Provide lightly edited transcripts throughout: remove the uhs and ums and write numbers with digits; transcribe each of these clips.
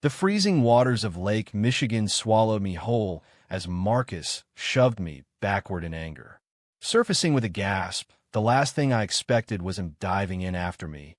The freezing waters of Lake Michigan swallowed me whole as Marcus shoved me backward in anger. Surfacing with a gasp, the last thing I expected was him diving in after me,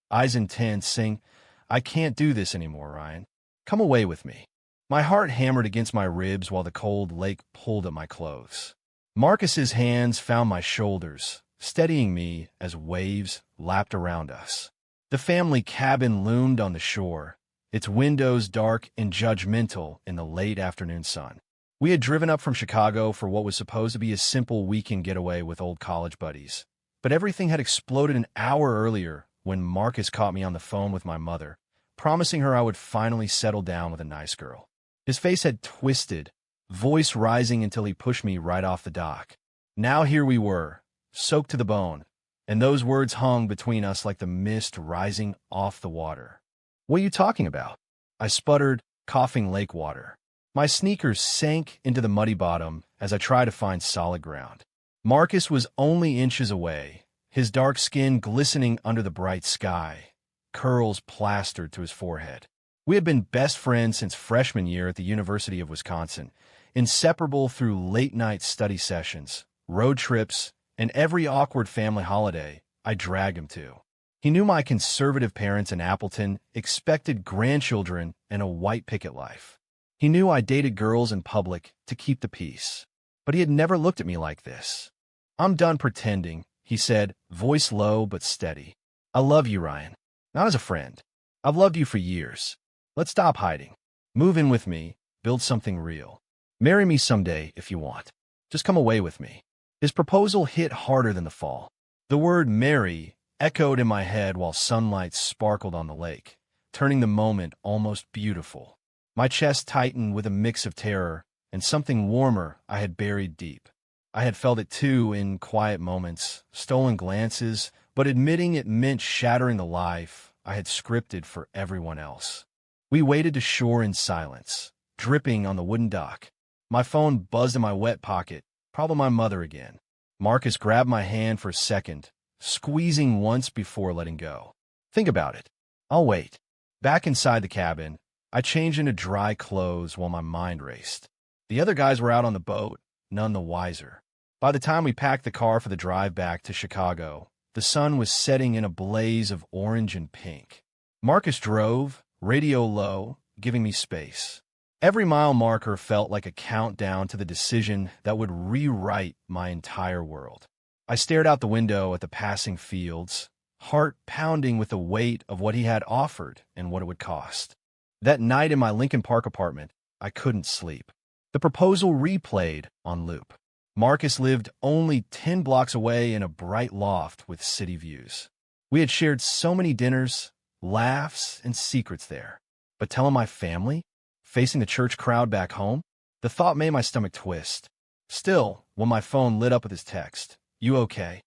eyes intense, saying, "I can't do this anymore, Ryan. Come away with me." My heart hammered against my ribs while the cold lake pulled at my clothes. Marcus's hands found my shoulders, steadying me as waves lapped around us. The family cabin loomed on the shore, its windows dark and judgmental in the late afternoon sun. We had driven up from Chicago for what was supposed to be a simple weekend getaway with old college buddies. But everything had exploded an hour earlier when Marcus caught me on the phone with my mother, promising her I would finally settle down with a nice girl. His face had twisted, voice rising until he pushed me right off the dock. Now here we were, soaked to the bone, and those words hung between us like the mist rising off the water. "What are you talking about?" I sputtered, coughing lake water. My sneakers sank into the muddy bottom as I tried to find solid ground. Marcus was only inches away, his dark skin glistening under the bright sky, curls plastered to his forehead. We had been best friends since freshman year at the University of Wisconsin, inseparable through late-night study sessions, road trips, and every awkward family holiday I dragged him to. He knew my conservative parents in Appleton expected grandchildren and a white picket life. He knew I dated girls in public to keep the peace. But he had never looked at me like this. "I'm done pretending," he said, voice low but steady. "I love you, Ryan. Not as a friend. I've loved you for years. Let's stop hiding. Move in with me, build something real. Marry me someday if you want. Just come away with me." His proposal hit harder than the fall. The word marry echoed in my head while sunlight sparkled on the lake, turning the moment almost beautiful. My chest tightened with a mix of terror and something warmer I had buried deep. I had felt it too in quiet moments, stolen glances, but admitting it meant shattering the life I had scripted for everyone else. We waded to shore in silence, dripping on the wooden dock. My phone buzzed in my wet pocket, probably my mother again. Marcus grabbed my hand for a second, squeezing once before letting go. "Think about it. I'll wait." Back inside the cabin, I changed into dry clothes while my mind raced. The other guys were out on the boat, none the wiser. By the time we packed the car for the drive back to Chicago, the sun was setting in a blaze of orange and pink. Marcus drove, radio low, giving me space. Every mile marker felt like a countdown to the decision that would rewrite my entire world. I stared out the window at the passing fields, heart pounding with the weight of what he had offered and what it would cost. That night in my Lincoln Park apartment, I couldn't sleep. The proposal replayed on loop. Marcus lived only 10 blocks away in a bright loft with city views. We had shared so many dinners, laughs, and secrets there. But telling my family, facing the church crowd back home, the thought made my stomach twist. Still, when my phone lit up with his text, "You okay?"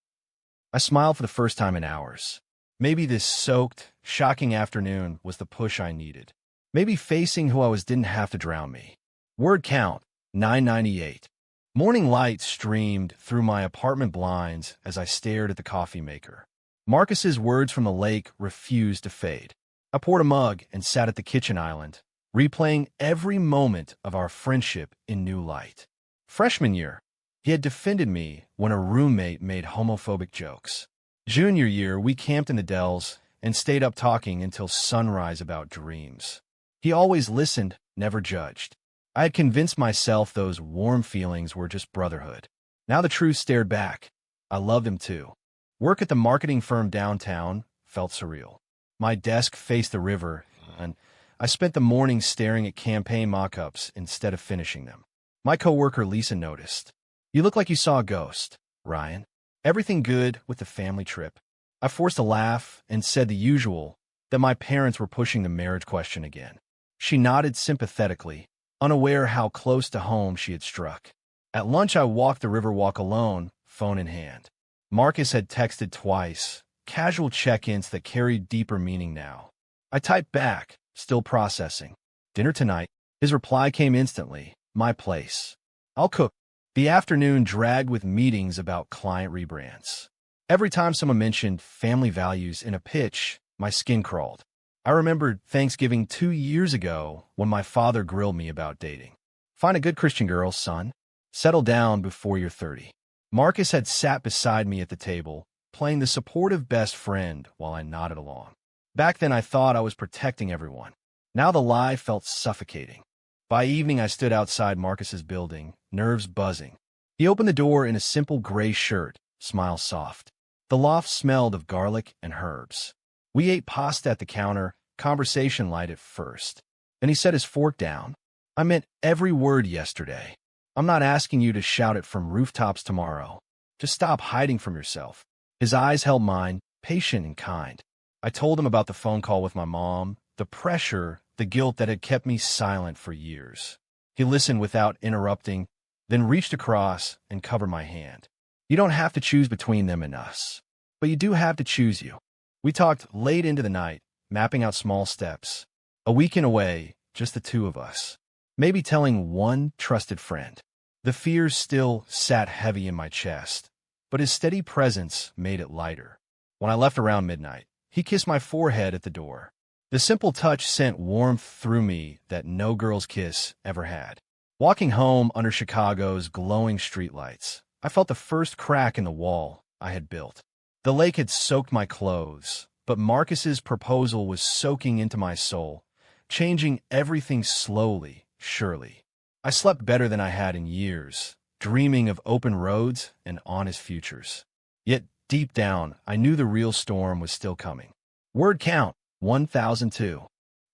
I smiled for the first time in hours. Maybe this soaked, shocking afternoon was the push I needed. Maybe facing who I was didn't have to drown me. Word count, 998. Morning light streamed through my apartment blinds as I stared at the coffee maker. Marcus's words from the lake refused to fade. I poured a mug and sat at the kitchen island, replaying every moment of our friendship in new light. Freshman year, he had defended me when a roommate made homophobic jokes. Junior year, we camped in the Dells and stayed up talking until sunrise about dreams. He always listened, never judged. I had convinced myself those warm feelings were just brotherhood. Now the truth stared back. I loved him too. Work at the marketing firm downtown felt surreal. My desk faced the river, and I spent the morning staring at campaign mock-ups instead of finishing them. My coworker Lisa noticed. "You look like you saw a ghost, Ryan. Everything good with the family trip?" I forced a laugh and said the usual, that my parents were pushing the marriage question again. She nodded sympathetically, unaware how close to home she had struck. At lunch, I walked the riverwalk alone, phone in hand. Marcus had texted twice, casual check-ins that carried deeper meaning now. I typed back, still processing. "Dinner tonight." His reply came instantly, "My place. I'll cook." The afternoon dragged with meetings about client rebrands. Every time someone mentioned family values in a pitch, my skin crawled. I remembered Thanksgiving 2 years ago when my father grilled me about dating. Find a good Christian girl, son. Settle down before you're 30. Marcus had sat beside me at the table, playing the supportive best friend while I nodded along. Back then I thought I was protecting everyone. Now the lie felt suffocating. By evening I stood outside Marcus's building, nerves buzzing. He opened the door in a simple gray shirt, smile soft. The loft smelled of garlic and herbs. We ate pasta at the counter, conversation light at first. Then he set his fork down. I meant every word yesterday. I'm not asking you to shout it from rooftops tomorrow. Just stop hiding from yourself. His eyes held mine, patient and kind. I told him about the phone call with my mom, the pressure, the guilt that had kept me silent for years. He listened without interrupting, then reached across and covered my hand. You don't have to choose between them and us, but you do have to choose you. We talked late into the night, mapping out small steps. A weekend away, just the two of us. Maybe telling one trusted friend. The fears still sat heavy in my chest, but his steady presence made it lighter. When I left around midnight, he kissed my forehead at the door. The simple touch sent warmth through me that no girl's kiss ever had. Walking home under Chicago's glowing streetlights, I felt the first crack in the wall I had built. The lake had soaked my clothes, but Marcus's proposal was soaking into my soul, changing everything slowly, surely. I slept better than I had in years, dreaming of open roads and honest futures. Yet, deep down, I knew the real storm was still coming. Word count, 1002.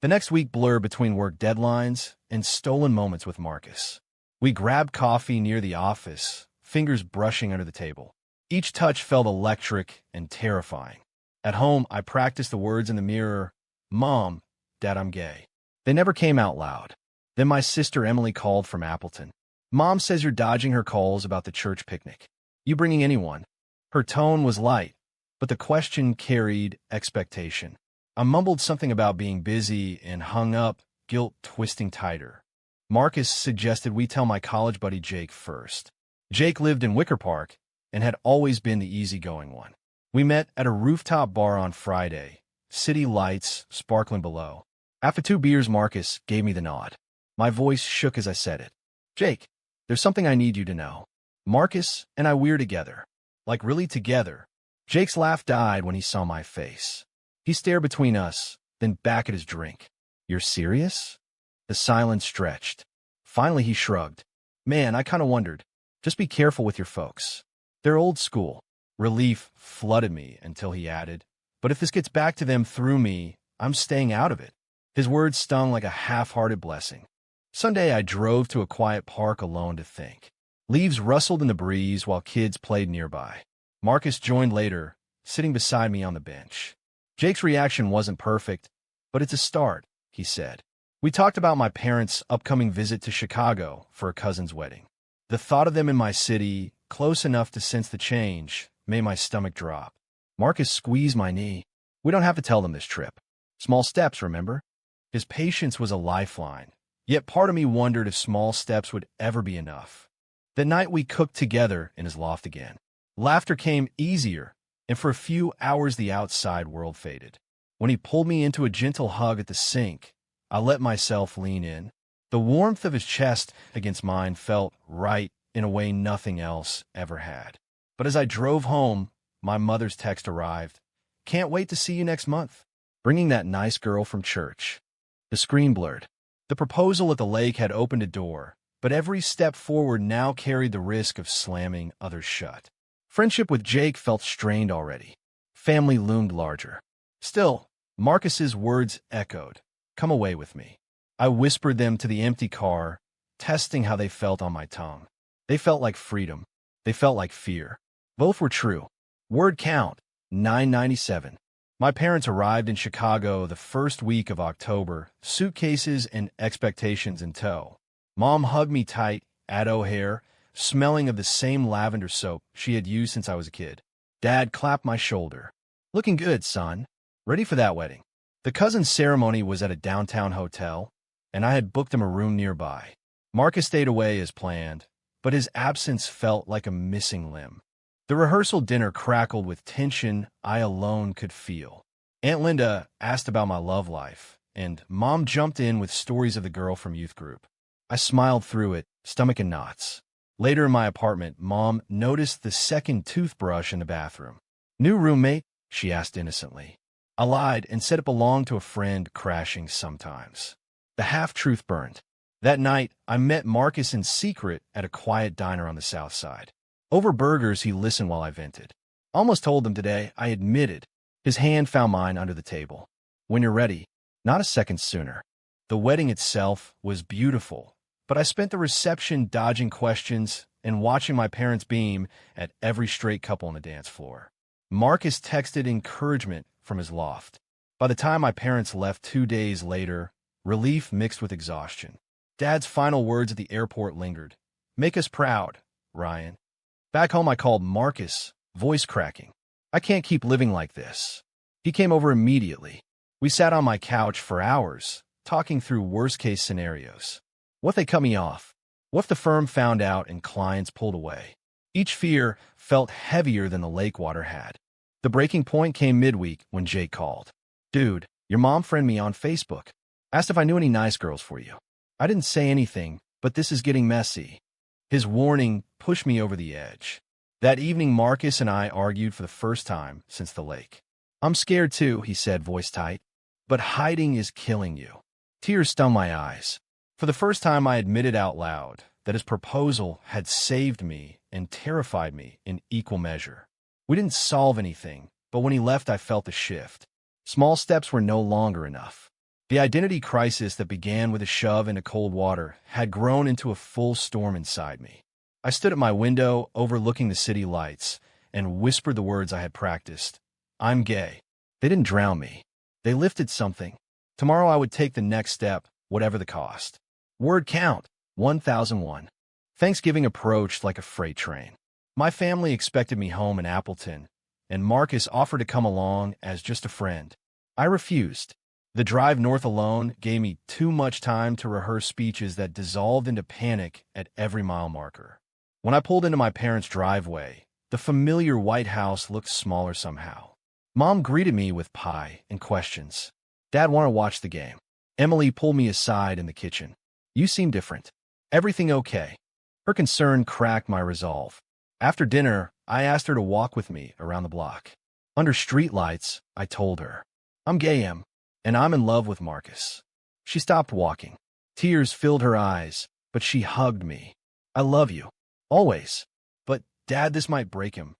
The next week blurred between work deadlines and stolen moments with Marcus. We grabbed coffee near the office, fingers brushing under the table. Each touch felt electric and terrifying. At home, I practiced the words in the mirror, Mom, Dad, I'm gay. They never came out loud. Then my sister Emily called from Appleton. Mom says you're dodging her calls about the church picnic. You bringing anyone? Her tone was light, but the question carried expectation. I mumbled something about being busy and hung up, guilt twisting tighter. Marcus suggested we tell my college buddy Jake first. Jake lived in Wicker Park and had always been the easygoing one. We met at a rooftop bar on Friday, city lights sparkling below. After 2 beers, Marcus gave me the nod. My voice shook as I said it. Jake, there's something I need you to know. Marcus and we're together. Like really together. Jake's laugh died when he saw my face. He stared between us, then back at his drink. You're serious? The silence stretched. Finally he shrugged. Man, I kinda wondered. Just be careful with your folks. They're old school. Relief flooded me until he added, but if this gets back to them through me, I'm staying out of it. His words stung like a half-hearted blessing. Sunday I drove to a quiet park alone to think. Leaves rustled in the breeze while kids played nearby. Marcus joined later, sitting beside me on the bench. Jake's reaction wasn't perfect, but it's a start, he said. We talked about my parents' upcoming visit to Chicago for a cousin's wedding. The thought of them in my city, close enough to sense the change, made my stomach drop. Marcus squeezed my knee. We don't have to tell them this trip. Small steps, remember? His patience was a lifeline, yet part of me wondered if small steps would ever be enough. That night we cooked together in his loft again. Laughter came easier, and for a few hours the outside world faded. When he pulled me into a gentle hug at the sink, I let myself lean in. The warmth of his chest against mine felt right in a way nothing else ever had. But as I drove home, my mother's text arrived. Can't wait to see you next month. Bringing that nice girl from church. The screen blurred. The proposal at the lake had opened a door, but every step forward now carried the risk of slamming others shut. Friendship with Jake felt strained already. Family loomed larger. Still, Marcus's words echoed. Come away with me. I whispered them to the empty car, testing how they felt on my tongue. They felt like freedom. They felt like fear. Both were true. Word count, 997. My parents arrived in Chicago the first week of October, suitcases and expectations in tow. Mom hugged me tight, at O'Hare, smelling of the same lavender soap she had used since I was a kid. Dad clapped my shoulder. Looking good, son. Ready for that wedding. The cousin's ceremony was at a downtown hotel, and I had booked him a room nearby. Marcus stayed away as planned, but his absence felt like a missing limb. The rehearsal dinner crackled with tension I alone could feel. Aunt Linda asked about my love life, and Mom jumped in with stories of the girl from youth group. I smiled through it, stomach in knots. Later in my apartment, Mom noticed the second toothbrush in the bathroom. "New roommate?" she asked innocently. I lied and said it belonged to a friend crashing sometimes. The half-truth burned. That night, I met Marcus in secret at a quiet diner on the south side. Over burgers, he listened while I vented. Almost told him today, I admitted. His hand found mine under the table. "When you're ready." Not a second sooner. The wedding itself was beautiful, but I spent the reception dodging questions and watching my parents beam at every straight couple on the dance floor. Marcus texted encouragement from his loft. By the time my parents left 2 days later, relief mixed with exhaustion. Dad's final words at the airport lingered. "Make us proud, Ryan." Back home, I called Marcus, voice cracking. "I can't keep living like this." He came over immediately. We sat on my couch for hours, talking through worst-case scenarios. What if they cut me off? What if the firm found out and clients pulled away? Each fear felt heavier than the lake water had. The breaking point came midweek when Jake called. "Dude, your mom friended me on Facebook. Asked if I knew any nice girls for you." I didn't say anything, but this is getting messy. His warning pushed me over the edge. That evening, Marcus and I argued for the first time since the lake. "I'm scared too," he said, voice tight. "But hiding is killing you." Tears stung my eyes. For the first time, I admitted out loud that his proposal had saved me and terrified me in equal measure. We didn't solve anything, but when he left, I felt a shift. Small steps were no longer enough. The identity crisis that began with a shove into cold water had grown into a full storm inside me. I stood at my window overlooking the city lights and whispered the words I had practiced. "I'm gay." They didn't drown me. They lifted something. Tomorrow I would take the next step, whatever the cost. Word count, 1001. Thanksgiving approached like a freight train. My family expected me home in Appleton, and Marcus offered to come along as just a friend. I refused. The drive north alone gave me too much time to rehearse speeches that dissolved into panic at every mile marker. When I pulled into my parents' driveway, the familiar white house looked smaller somehow. Mom greeted me with pie and questions. Dad wanted to watch the game. Emily pulled me aside in the kitchen. "You seem different. Everything okay?" Her concern cracked my resolve. After dinner, I asked her to walk with me around the block. Under streetlights, I told her, "I'm gay, Em, and I'm in love with Marcus." She stopped walking. Tears filled her eyes, but she hugged me. "I love you. Always. But, Dad, this might break him."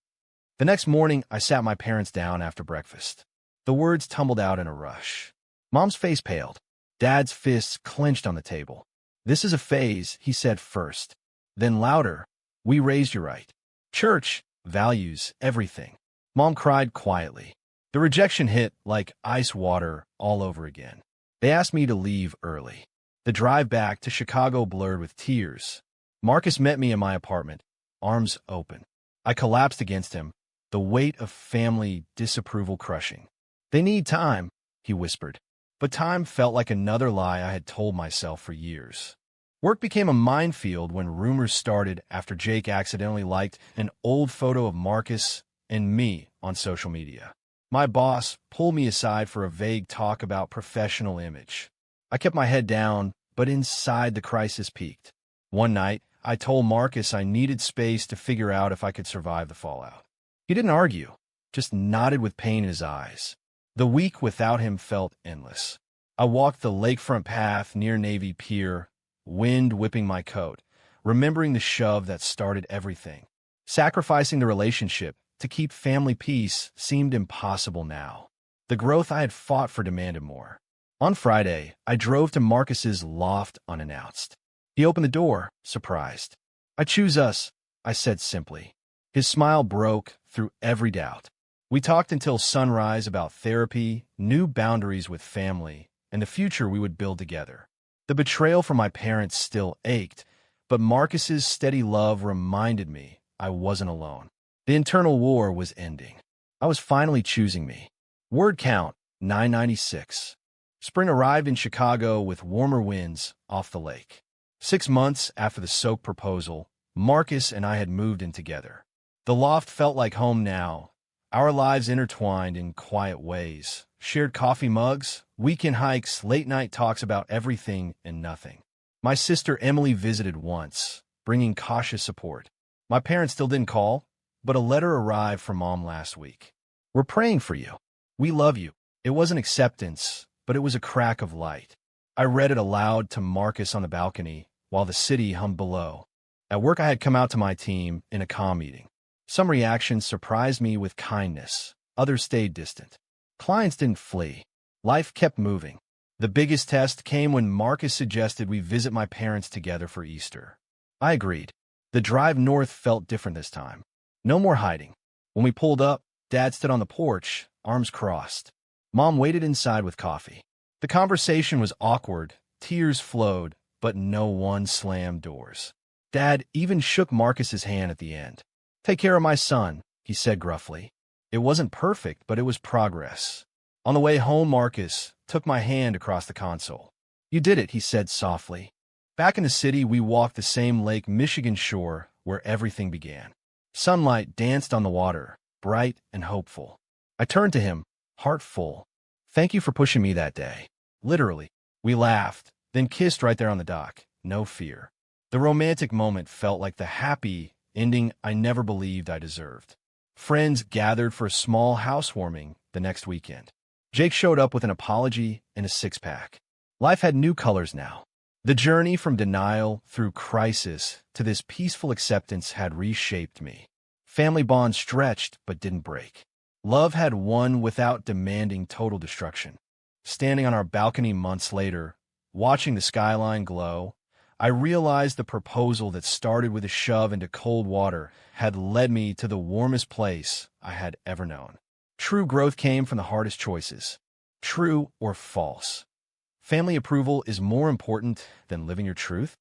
The next morning, I sat my parents down after breakfast. The words tumbled out in a rush. Mom's face paled. Dad's fists clenched on the table. "This is a phase," he said first. Then louder, "We raised you right. Church, values, everything." Mom cried quietly. The rejection hit like ice water all over again. They asked me to leave early. The drive back to Chicago blurred with tears. Marcus met me in my apartment, arms open. I collapsed against him, the weight of family disapproval crushing. "They need time," he whispered. But time felt like another lie I had told myself for years. Work became a minefield when rumors started after Jake accidentally liked an old photo of Marcus and me on social media. My boss pulled me aside for a vague talk about professional image. I kept my head down, but inside the crisis peaked. One night, I told Marcus I needed space to figure out if I could survive the fallout. He didn't argue, just nodded with pain in his eyes. The week without him felt endless. I walked the lakefront path near Navy Pier, wind whipping my coat, remembering the shove that started everything. Sacrificing the relationship to keep family peace seemed impossible now. The growth I had fought for demanded more. On Friday, I drove to Marcus's loft unannounced. He opened the door, surprised. "I choose us," I said simply. His smile broke through every doubt. We talked until sunrise about therapy, new boundaries with family, and the future we would build together. The betrayal from my parents still ached, but Marcus's steady love reminded me I wasn't alone. The internal war was ending. I was finally choosing me. Word count, 996. Spring arrived in Chicago with warmer winds off the lake. 6 months after the Soak proposal, Marcus and I had moved in together. The loft felt like home now, our lives intertwined in quiet ways, shared coffee mugs, weekend hikes, late-night talks about everything and nothing. My sister Emily visited once, bringing cautious support. My parents still didn't call, but a letter arrived from Mom last week. "We're praying for you. We love you." It wasn't acceptance, but it was a crack of light. I read it aloud to Marcus on the balcony while the city hummed below. At work, I had come out to my team in a comm meeting. Some reactions surprised me with kindness. Others stayed distant. Clients didn't flee. Life kept moving. The biggest test came when Marcus suggested we visit my parents together for Easter. I agreed. The drive north felt different this time. No more hiding. When we pulled up, Dad stood on the porch, arms crossed. Mom waited inside with coffee. The conversation was awkward, tears flowed, but no one slammed doors. Dad even shook Marcus's hand at the end. "Take care of my son," he said gruffly. It wasn't perfect, but it was progress. On the way home, Marcus took my hand across the console. "You did it," he said softly. Back in the city, we walked the same Lake Michigan shore where everything began. Sunlight danced on the water, bright and hopeful. I turned to him, heart full. "Thank you for pushing me that day." Literally. We laughed, then kissed right there on the dock. No fear. The romantic moment felt like the happy ending I never believed I deserved. Friends gathered for a small housewarming the next weekend. Jake showed up with an apology and a six-pack. Life had new colors now. The journey from denial through crisis to this peaceful acceptance had reshaped me. Family bonds stretched but didn't break. Love had won without demanding total destruction. Standing on our balcony months later, watching the skyline glow, I realized the proposal that started with a shove into cold water had led me to the warmest place I had ever known. True growth came from the hardest choices. True or false? Family approval is more important than living your truth?